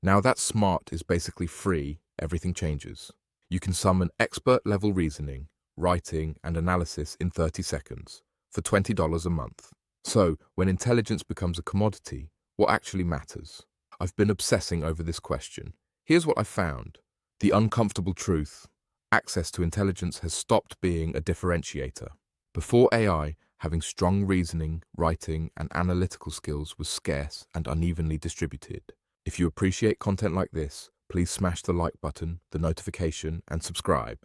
Now that smart is basically free, everything changes. You can summon expert-level reasoning, writing, and analysis in 30 seconds for $20 a month. So, when intelligence becomes a commodity, what actually matters? I've been obsessing over this question. Here's what I found. The uncomfortable truth. Access to intelligence has stopped being a differentiator. Before AI, having strong reasoning, writing, and analytical skills was scarce and unevenly distributed. If you appreciate content like this, please smash the like button, the notification, and subscribe.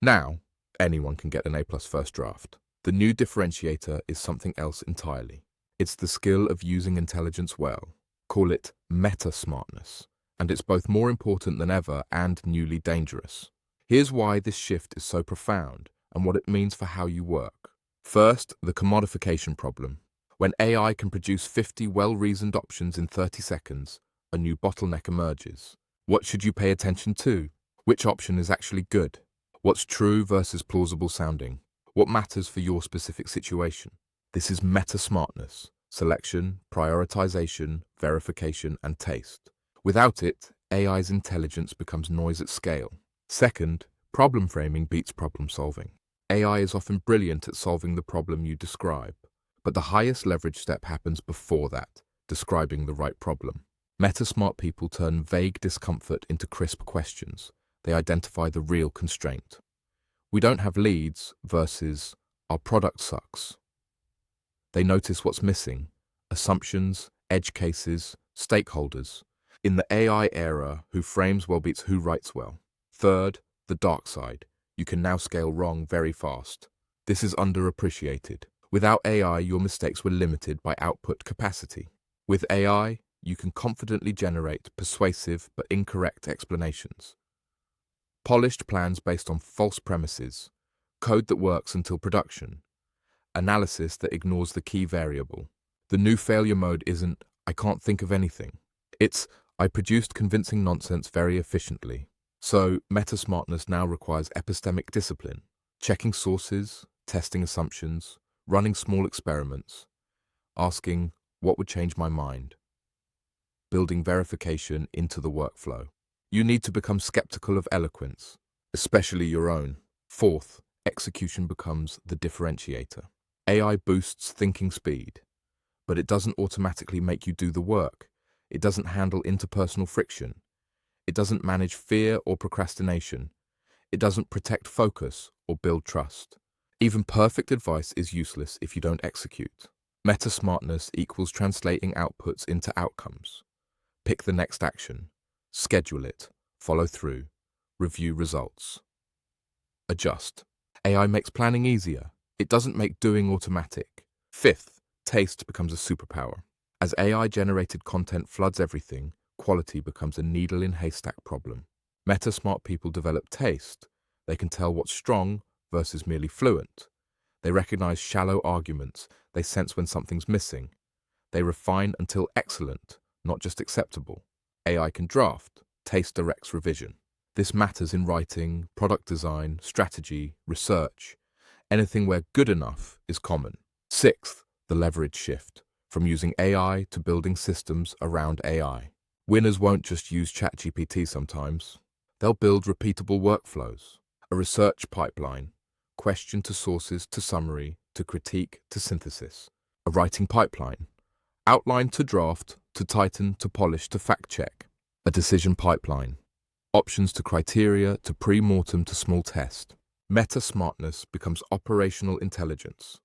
Now, anyone can get an A+ first draft. The new differentiator is something else entirely. It's the skill of using intelligence well. Call it Meta-Smartness. And it's both more important than ever and newly dangerous. Here's why this shift is so profound and what it means for how you work. First, the commodification problem. When AI can produce 50 well-reasoned options in 30 seconds, a new bottleneck emerges. What should you pay attention to? Which option is actually good? What's true versus plausible sounding? What matters for your specific situation? This is Meta-Smartness: selection, prioritization, verification, and taste. Without it, AI's intelligence becomes noise at scale. Second, problem framing beats problem solving. AI is often brilliant at solving the problem you describe, but the highest leverage step happens before that, describing the right problem. Meta-smart people turn vague discomfort into crisp questions. They identify the real constraint. We don't have leads versus our product sucks. They notice what's missing: assumptions, edge cases, stakeholders. In the AI era, who frames well beats who writes well. Third, the dark side. You can now scale wrong very fast. This is underappreciated. Without AI, your mistakes were limited by output capacity. With AI, you can confidently generate persuasive but incorrect explanations. Polished plans based on false premises, code that works until production, analysis that ignores the key variable. The new failure mode isn't, "I can't think of anything." It's, "I produced convincing nonsense very efficiently." So, Meta-Smartness now requires epistemic discipline, checking sources, testing assumptions, running small experiments, asking, "What would change my mind?" Building verification into the workflow. You need to become skeptical of eloquence, especially your own. Fourth, execution becomes the differentiator. AI boosts thinking speed, but it doesn't automatically make you do the work. It doesn't handle interpersonal friction. It doesn't manage fear or procrastination. It doesn't protect focus or build trust. Even perfect advice is useless if you don't execute. Meta-smartness equals translating outputs into outcomes. Pick the next action. Schedule it. Follow through. Review results. Adjust. AI makes planning easier. It doesn't make doing automatic. Fifth, taste becomes a superpower. As AI-generated content floods everything, quality becomes a needle-in-haystack problem. Meta-smart people develop taste. They can tell what's strong versus merely fluent. They recognize shallow arguments. They sense when something's missing. They refine until excellent, not just acceptable. AI can draft. Taste directs revision. This matters in writing, product design, strategy, research, anything where good enough is common. Sixth, the leverage shift, from using AI to building systems around AI. Winners won't just use ChatGPT sometimes. They'll build repeatable workflows, a research pipeline, question to sources to summary to critique to synthesis, a writing pipeline, outline to draft to tighten to polish to fact-check, a decision pipeline, options to criteria to pre-mortem to small test. Meta-smartness becomes operational intelligence,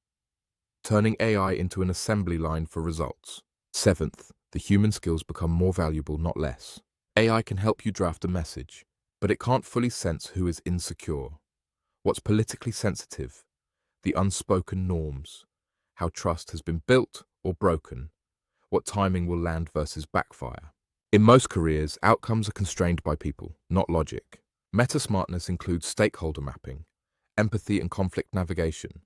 turning AI into an assembly line for results. Seventh, the human skills become more valuable, not less. AI can help you draft a message, but it can't fully sense who is insecure, what's politically sensitive, the unspoken norms, how trust has been built or broken, what timing will land versus backfire. In most careers, outcomes are constrained by people, not logic. Meta-smartness includes stakeholder mapping, empathy and conflict navigation,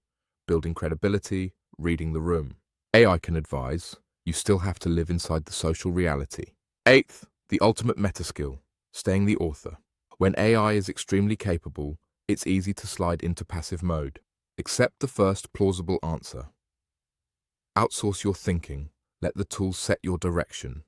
building credibility, reading the room. AI can advise. You still have to live inside the social reality. Eighth, the ultimate meta skill, staying the author. When AI is extremely capable, it's easy to slide into passive mode. Accept the first plausible answer. Outsource your thinking. Let the tool set your direction.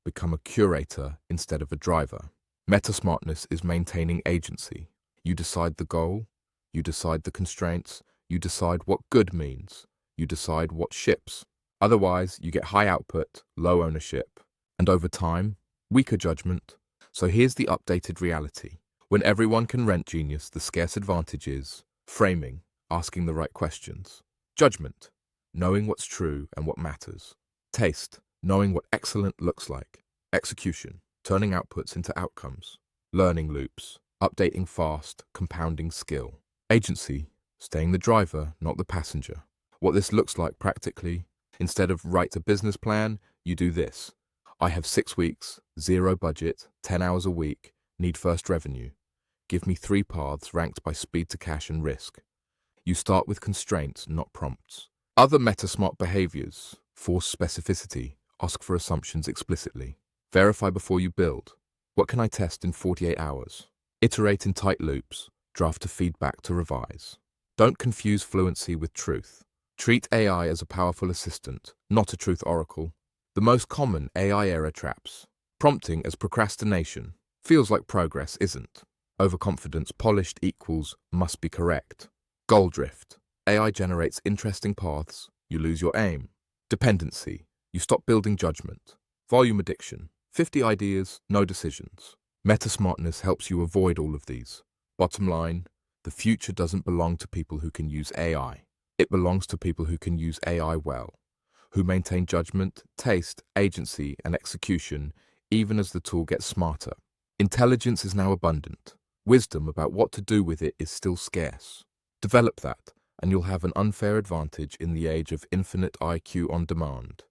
Become a curator instead of a driver. Meta-Smartness is maintaining agency. You decide the goal, you decide the constraints, you decide what good means, you decide what ships. Otherwise, you get high output, low ownership, and over time, weaker judgment. So here's the updated reality. When everyone can rent genius, the scarce advantage is framing, asking the right questions. Judgment, knowing what's true and what matters. Taste, knowing what excellent looks like. Execution, turning outputs into outcomes. Learning loops, updating fast, compounding skill. Agency, staying the driver, not the passenger. What this looks like practically, instead of write a business plan, you do this. I have 6 weeks, 0 budget, 10 hours a week, need first revenue. Give me 3 paths ranked by speed to cash and risk. You start with constraints, not prompts. Other meta-smart behaviors: force specificity, ask for assumptions explicitly. Verify before you build. What can I test in 48 hours? Iterate in tight loops, draft a feedback to revise. Don't confuse fluency with truth. Treat AI as a powerful assistant, not a truth oracle. The most common AI error traps. Prompting as procrastination. Feels like progress isn't. Overconfidence polished equals must be correct. Goal drift. AI generates interesting paths, you lose your aim. Dependency. You stop building judgment. Volume addiction. 50 ideas, no decisions. Meta-Smartness helps you avoid all of these. Bottom line, the future doesn't belong to people who can use AI. It belongs to people who can use AI well, who maintain judgment, taste, agency, and execution, even as the tool gets smarter. Intelligence is now abundant. Wisdom about what to do with it is still scarce. Develop that, and you'll have an unfair advantage in the age of infinite IQ on demand.